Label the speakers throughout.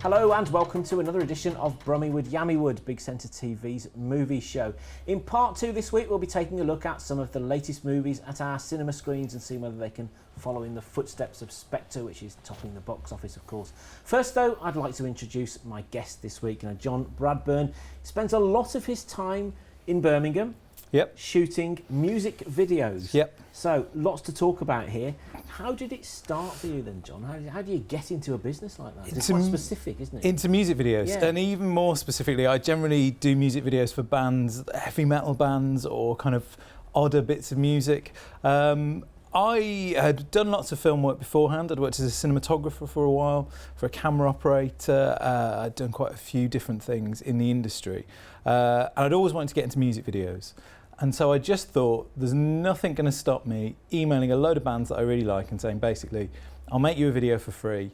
Speaker 1: Hello and welcome to another edition of Brummywood, Yammywood, Big Centre TV's movie show. In part 2 this week, we'll be taking a look at some of the latest movies at our cinema screens and seeing whether they can follow in the footsteps of Spectre, which is topping the box office, of course. First, though, I'd like to introduce my guest this week. John Bradburn spends a lot of his time in Birmingham.
Speaker 2: Yep.
Speaker 1: Shooting music videos.
Speaker 2: Yep.
Speaker 1: So, lots to talk about here. How did it start for you then, John? How do you get into a business like that? It's quite specific, isn't it?
Speaker 2: Into music videos.
Speaker 1: Yeah.
Speaker 2: And even more specifically, I generally do music videos for bands, heavy metal bands, or kind of odder bits of music. I had done lots of film work beforehand. I'd worked as a cinematographer for a while, for a camera operator. I'd done quite a few different things in the industry. And I'd always wanted to get into music videos. And so I just thought, there's nothing going to stop me emailing a load of bands that I really like and saying, basically, I'll make you a video for free.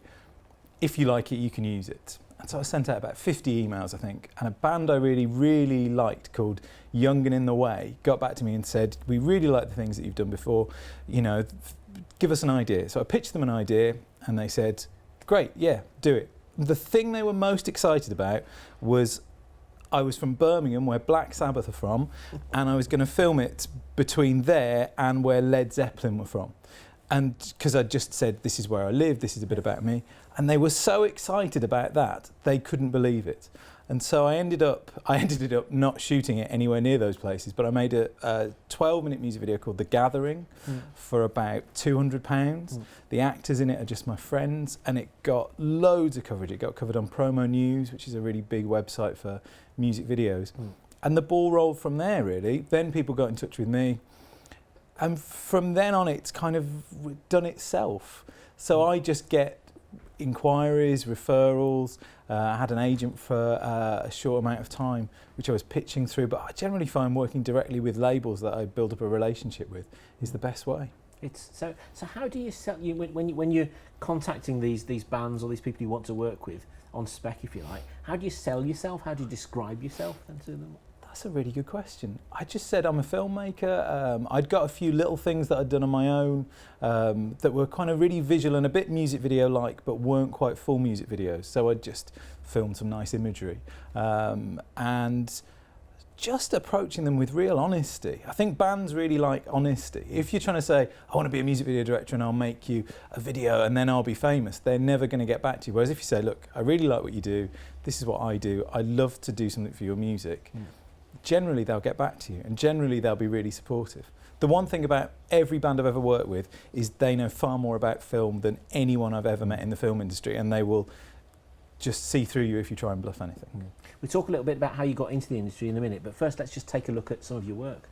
Speaker 2: If you like it, you can use it. And so I sent out about 50 emails, I think. And a band I really, really liked called Young and in the Way got back to me and said, we really like the things that you've done before. You know, give us an idea. So I pitched them an idea and they said, great, yeah, do it. The thing they were most excited about was I was from Birmingham, where Black Sabbath are from, and I was going to film it between there and where Led Zeppelin were from. And because I just said, this is where I live, this is a bit about me. And they were so excited about that, they couldn't believe it. And so I ended up not shooting it anywhere near those places, but I made a 12-minute music video called The Gathering for about £200. The actors in it are just my friends, and it got loads of coverage. It got covered on Promo News, which is a really big website for music videos. And the ball rolled from there, really. Then people got in touch with me. And from then on, it's kind of done itself. So I just get inquiries, referrals. I had an agent for a short amount of time, which I was pitching through. But I generally find working directly with labels that I build up a relationship with is the best way.
Speaker 1: So how do you sell when you're contacting these bands or these people you want to work with on spec, if you like? How do you sell yourself? How do you describe yourself then to them?
Speaker 2: That's a really good question. I just said I'm a filmmaker. I'd got a few little things that I'd done on my own that were kind of really visual and a bit music video-like, but weren't quite full music videos. So I'd just filmed some nice imagery and just approaching them with real honesty. I think bands really like honesty. If you're trying to say, I want to be a music video director and I'll make you a video and then I'll be famous, they're never going to get back to you. Whereas if you say, look, I really like what you do, this is what I do, I'd love to do something for your music, generally they'll get back to you and generally they'll be really supportive. The one thing about every band I've ever worked with is they know far more about film than anyone I've ever met in the film industry, and they will just see through you if you try and bluff anything.
Speaker 1: We'll talk a little bit about how you got into the industry in a minute, but first let's just take a look at some of your work.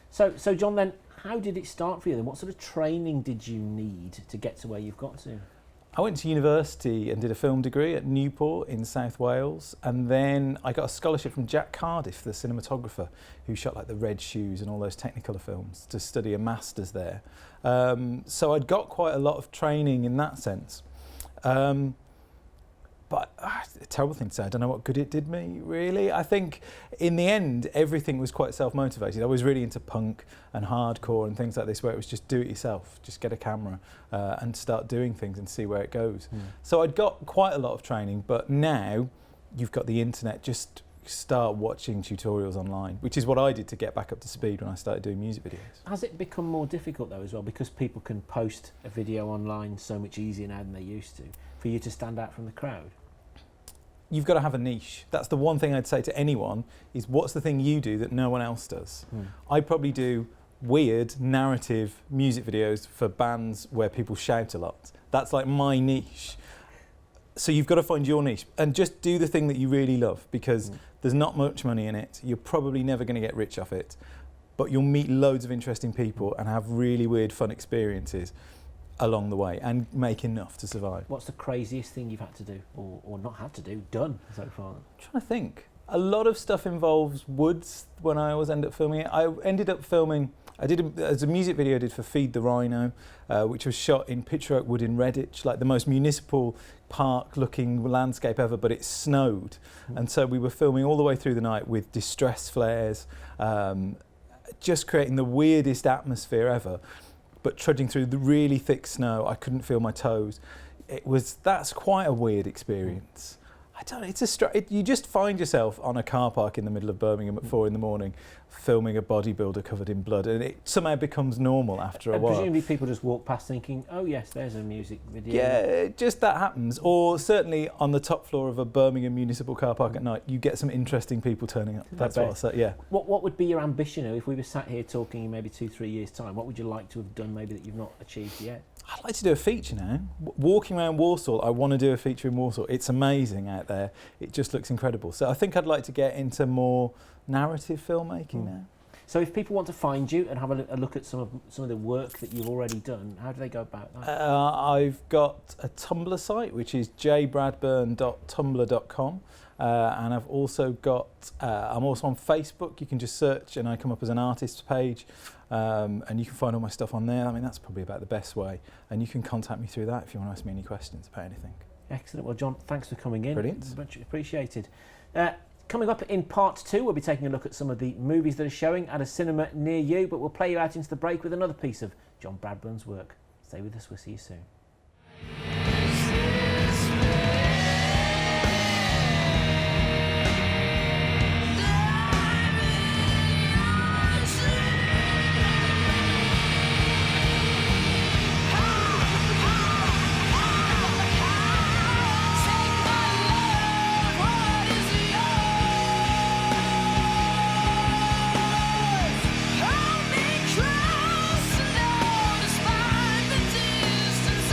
Speaker 1: So John, then, how did it start for you then? What sort of training did you need to get to where you've got to?
Speaker 2: I went to university and did a film degree at Newport in South Wales, and then I got a scholarship from Jack Cardiff, the cinematographer who shot like The Red Shoes and all those Technicolor films, to study a master's there. So I'd got quite a lot of training in that sense. But a terrible thing to say, I don't know what good it did me, really. I think in the end, everything was quite self-motivated. I was really into punk and hardcore and things like this, where it was just do it yourself, just get a camera and start doing things and see where it goes. So I'd got quite a lot of training, but now you've got the internet, just start watching tutorials online, which is what I did to get back up to speed when I started doing music videos.
Speaker 1: Has it become more difficult though as well, because people can post a video online so much easier now than they used to, for you to stand out from the crowd?
Speaker 2: You've got to have a niche. That's the one thing I'd say to anyone, is what's the thing you do that no one else does? I probably do weird narrative music videos for bands where people shout a lot. That's like my niche. So you've got to find your niche and just do the thing that you really love, because there's not much money in it. You're probably never going to get rich off it, but you'll meet loads of interesting people and have really weird, fun experiences along the way and make enough to survive.
Speaker 1: What's the craziest thing you've had to do, or not had to do, done so far?
Speaker 2: I'm trying to think. A lot of stuff involves woods when I always end up filming it. I ended up filming, as a music video I did for Feed the Rhino, which was shot in Pitcher Oak Wood in Redditch, like the most municipal park looking landscape ever, but it snowed. And so we were filming all the way through the night with distress flares, just creating the weirdest atmosphere ever, but trudging through the really thick snow. I couldn't feel my toes. That's quite a weird experience. I don't know, you just find yourself on a car park in the middle of Birmingham at 4 a.m, filming a bodybuilder covered in blood, and it somehow becomes normal after a while.
Speaker 1: Presumably people just walk past thinking, oh yes, there's a music video.
Speaker 2: Yeah, just that happens. Or certainly on the top floor of a Birmingham municipal car park at night, you get some interesting people turning up. That's what I'll say, yeah.
Speaker 1: What would be your ambition, if we were sat here talking in maybe 2-3 years' time? What would you like to have done maybe that you've not achieved yet?
Speaker 2: I'd like to do a feature now. Walking around Walsall, I want to do a feature in Walsall. It's amazing out there. It just looks incredible. So I think I'd like to get into more narrative filmmaking now.
Speaker 1: So if people want to find you and have a look at some of the work that you've already done, how do they go about that?
Speaker 2: I've got a Tumblr site, which is jbradburn.tumblr.com. And I've also got, I'm also on Facebook. You can just search and I come up as an artist's page. And you can find all my stuff on there. I mean, that's probably about the best way. And you can contact me through that if you want to ask me any questions about anything.
Speaker 1: Excellent. Well, John, thanks for coming in.
Speaker 2: Brilliant.
Speaker 1: Much appreciated. Coming up in part 2, we'll be taking a look at some of the movies that are showing at a cinema near you, but we'll play you out into the break with another piece of John Bradburn's work. Stay with us, we'll see you soon.
Speaker 3: Despite the distance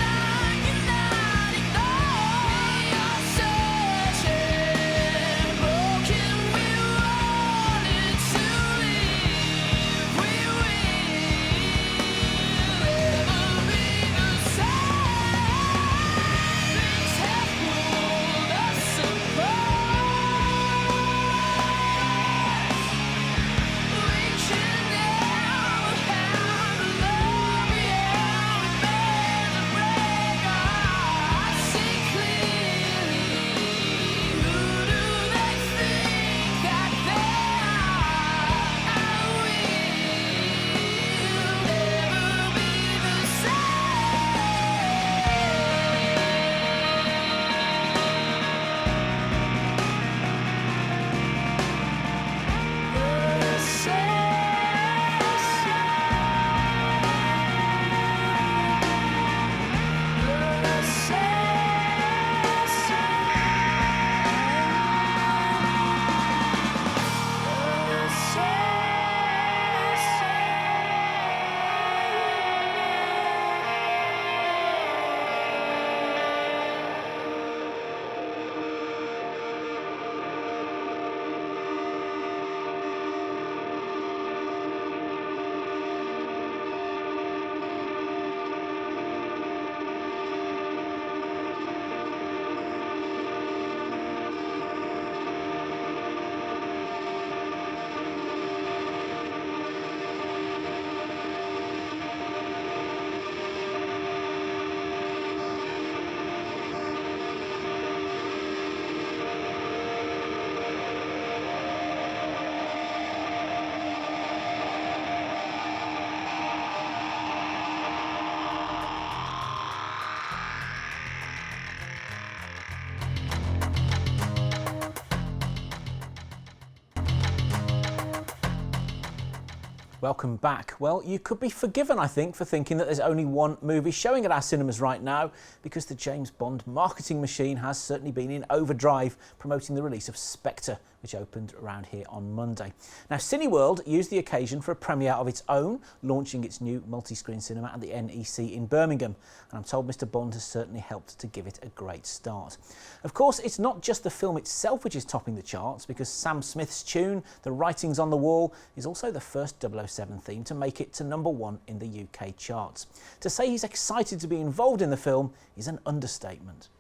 Speaker 1: Welcome back. Well, you could be forgiven, I think, for thinking that there's only one movie showing at our cinemas right now, because the James Bond marketing machine has certainly been in overdrive promoting the release of Spectre, which opened around here on Monday. Now, Cineworld used the occasion for a premiere of its own, launching its new multi-screen cinema at the NEC in Birmingham. And I'm told Mr. Bond has certainly helped to give it a great start. Of course, it's not just the film itself which is topping the charts, because Sam Smith's tune, The Writing's on the Wall, is also the first 007 theme to make it to #1 in the UK charts. To say he's excited to be involved in the film is an understatement.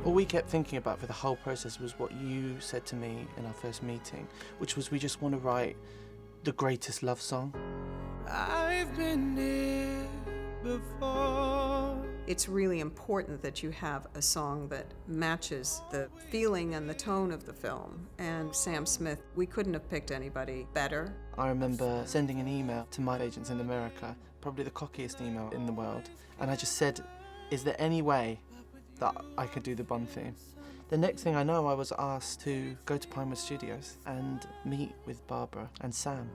Speaker 3: All we kept thinking about for the whole process was what you said to me in our first meeting, which was we just want to write the greatest love song. I've been here before.
Speaker 4: It's really important that you have a song that matches the feeling and the tone of the film. And Sam Smith, we couldn't have picked anybody better.
Speaker 3: I remember sending an email to my agents in America, probably the cockiest email in the world, and I just said, is there any way that I could do the Bond theme? The next thing I know, I was asked to go to Pinewood Studios and meet with Barbara and Sam.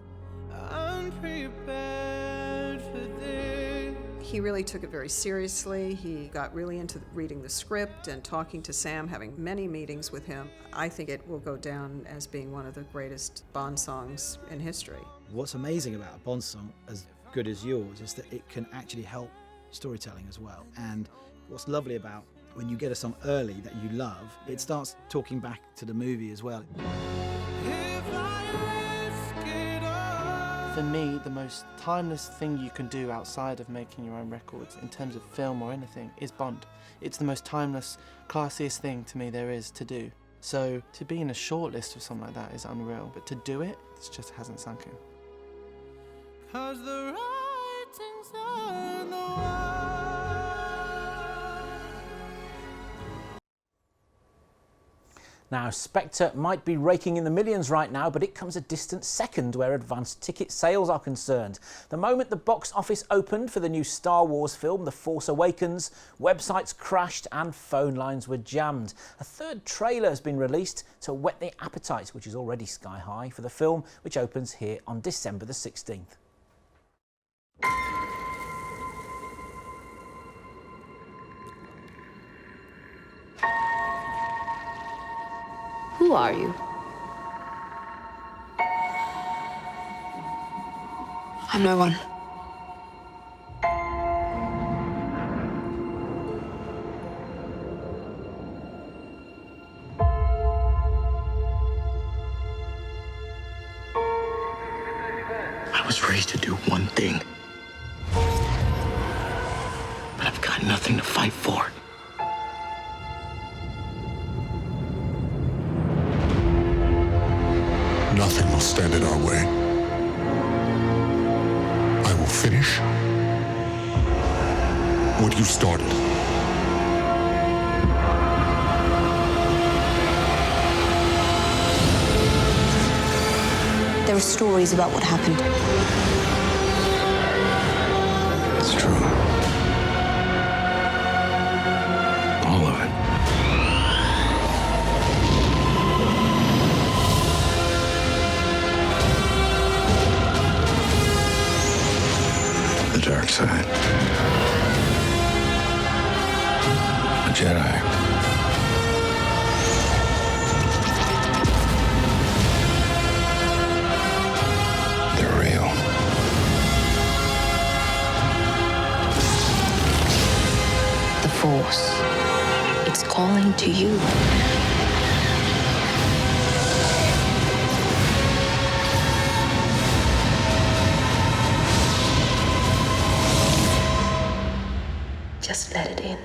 Speaker 3: I'm prepared for this.
Speaker 4: He really took it very seriously. He got really into reading the script and talking to Sam, having many meetings with him. I think it will go down as being one of the greatest Bond songs in history.
Speaker 5: What's amazing about a Bond song as good as yours is that it can actually help storytelling as well. And what's lovely about when you get a song early that you love, it starts talking back to the movie as well.
Speaker 3: For me, the most timeless thing you can do outside of making your own records, in terms of film or anything, is Bond. It's the most timeless, classiest thing to me there is to do. So to be in a shortlist of something like that is unreal, but to do it, it just hasn't sunk in. 'Cause the writing's on the wall.
Speaker 1: Now, Spectre might be raking in the millions right now, but it comes a distant second where advanced ticket sales are concerned. The moment the box office opened for the new Star Wars film, The Force Awakens, websites crashed and phone lines were jammed. A third trailer has been released to whet the appetite, which is already sky high, for the film, which opens here on December the 16th.
Speaker 6: Who are you?
Speaker 7: I'm no one.
Speaker 8: I was raised to do one thing, but I've got nothing to fight for.
Speaker 9: Nothing will stand in our way. I will finish what you started.
Speaker 7: There are stories about what happened.
Speaker 8: It's true. All of it. The dark side. A Jedi. They're real.
Speaker 6: The Force. It's calling to you. Just let it in.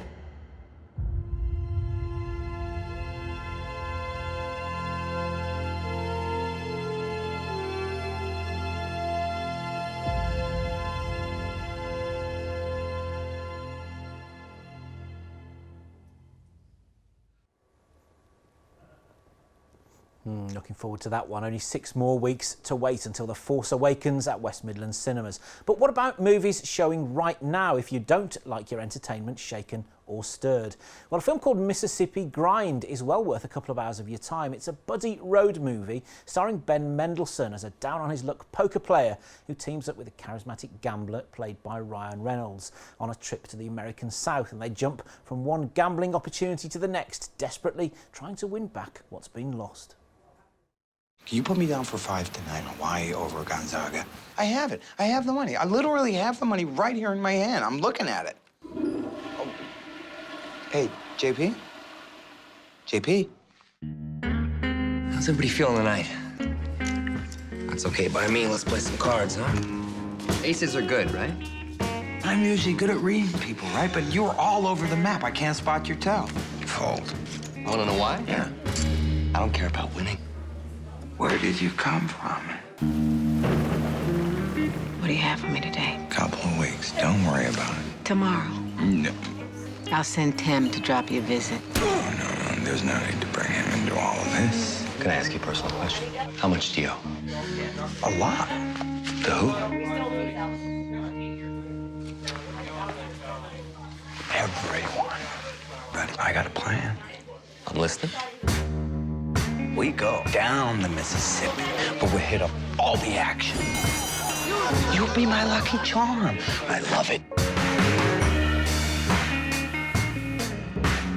Speaker 1: Looking forward to that one. Only 6 more weeks to wait until The Force Awakens at West Midlands cinemas. But what about movies showing right now if you don't like your entertainment shaken or stirred? Well, a film called Mississippi Grind is well worth a couple of hours of your time. It's a buddy road movie starring Ben Mendelsohn as a down-on-his-luck poker player who teams up with a charismatic gambler played by Ryan Reynolds on a trip to the American South, and they jump from one gambling opportunity to the next, desperately trying to win back what's been lost.
Speaker 8: Can you put me down for 5 tonight, Hawaii over Gonzaga? I have it. I have the money. I literally have the money right here in my hand. I'm looking at it. Oh. Hey, JP? JP?
Speaker 10: How's everybody feeling tonight? That's okay by me. Let's play some cards, huh? Aces are good, right?
Speaker 8: I'm usually good at reading people, right? But you're all over the map. I can't spot your toe. Fold.
Speaker 10: Wanna know why?
Speaker 8: Yeah.
Speaker 10: I don't care about winning.
Speaker 8: Where did you come from?
Speaker 6: What do you have for me today?
Speaker 8: Couple of weeks. Don't worry about it.
Speaker 6: Tomorrow.
Speaker 8: No.
Speaker 6: I'll send Tim to drop you a visit.
Speaker 8: Oh, no. There's no need to bring him into all of this.
Speaker 10: Can I ask you a personal question? How much do you owe?
Speaker 8: A lot.
Speaker 10: To who?
Speaker 8: Everyone. But I got a plan.
Speaker 10: I'm listening.
Speaker 8: We go down the Mississippi, but we hit up all the action. You'll be my lucky charm. I love it.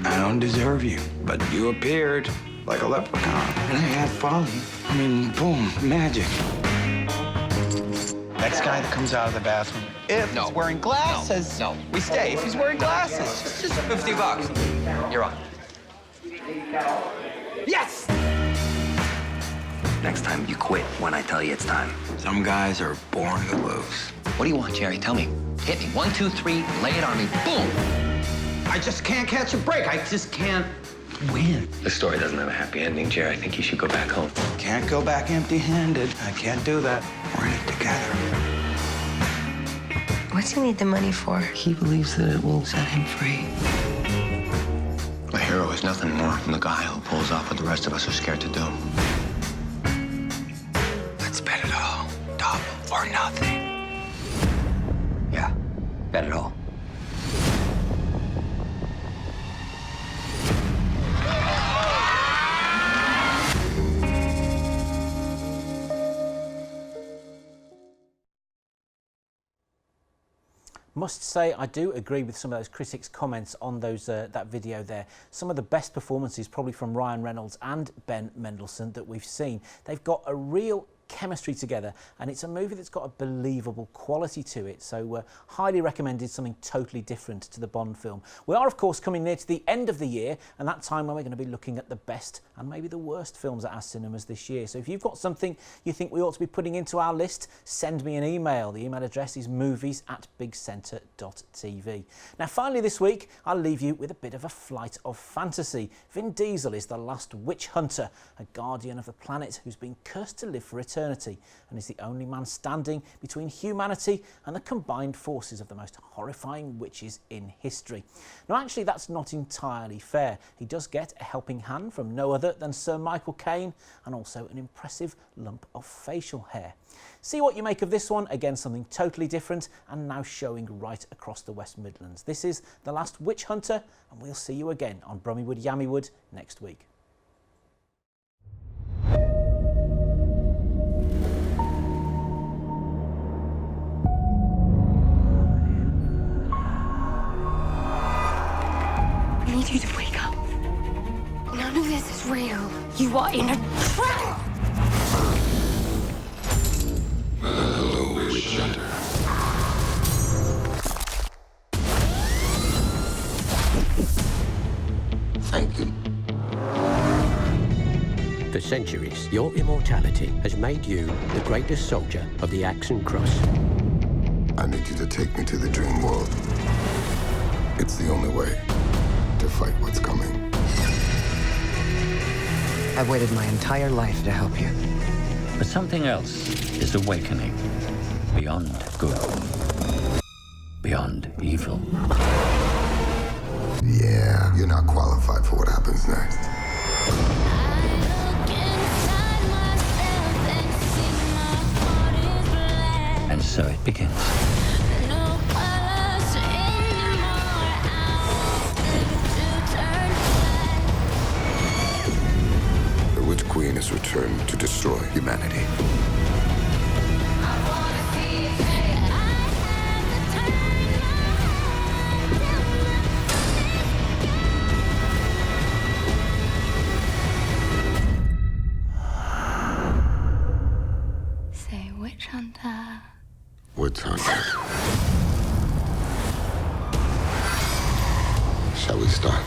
Speaker 8: I don't deserve you, but you appeared like a leprechaun, and I had folly. I mean, boom, magic. Next guy that comes out of the bathroom, if he's wearing glasses,
Speaker 10: No.
Speaker 8: we stay. If he's wearing glasses, just
Speaker 10: $50. You're on.
Speaker 8: yes!
Speaker 10: Next time you quit when I tell you it's time.
Speaker 8: Some guys are born to lose.
Speaker 10: What do you want, Jerry? Tell me. Hit me. 1, 2, 3. Lay it on me. Boom.
Speaker 8: I just can't catch a break. I just can't win.
Speaker 10: This story doesn't have a happy ending, Jerry. I think you should go back home.
Speaker 8: Can't go back empty-handed. I can't do that. We're in it together.
Speaker 6: What's he need the money for?
Speaker 10: He believes that it will set him free. A hero is nothing more than the guy who pulls off what the rest of us are scared to do.
Speaker 8: Let's bet it all. Double or nothing.
Speaker 10: Yeah, bet it all.
Speaker 1: Must say, I do agree with some of those critics' comments on those that video there. Some of the best performances probably from Ryan Reynolds and Ben Mendelsohn that we've seen. They've got a real chemistry together, and it's a movie that's got a believable quality to it, so highly recommended, something totally different to the Bond film. We are of course coming near to the end of the year, and that time when we're going to be looking at the best and maybe the worst films at our cinemas this year. So if you've got something you think we ought to be putting into our list, send me an email. The email address is movies@bigcentre.tv. Now finally this week I'll leave you with a bit of a flight of fantasy. Vin Diesel is the last witch hunter, a guardian of the planet who's been cursed to live for eternity, and is the only man standing between humanity and the combined forces of the most horrifying witches in history. Now actually that's not entirely fair. He does get a helping hand from no other than Sir Michael Caine, and also an impressive lump of facial hair. See what you make of this one. Again, something totally different, and now showing right across the West Midlands. This is The Last Witch Hunter, and we'll see you again on Brummywood, Yammywood next week.
Speaker 11: I need you to wake up. None of this is real. You are in a trap!
Speaker 9: Hello, witch hunter.
Speaker 12: Thank you. For centuries, your immortality has made you the greatest soldier of the Axe and Cross.
Speaker 9: I need you to take me to the dream world. It's the only way to fight what's coming.
Speaker 13: I've waited my entire life to help you.
Speaker 14: But something else is awakening. Beyond good. Beyond evil.
Speaker 9: Yeah, you're not qualified for what happens next.
Speaker 14: And so it begins.
Speaker 9: machine has returned to destroy humanity.
Speaker 11: Say witch hunter.
Speaker 9: Witch hunter. Shall we start?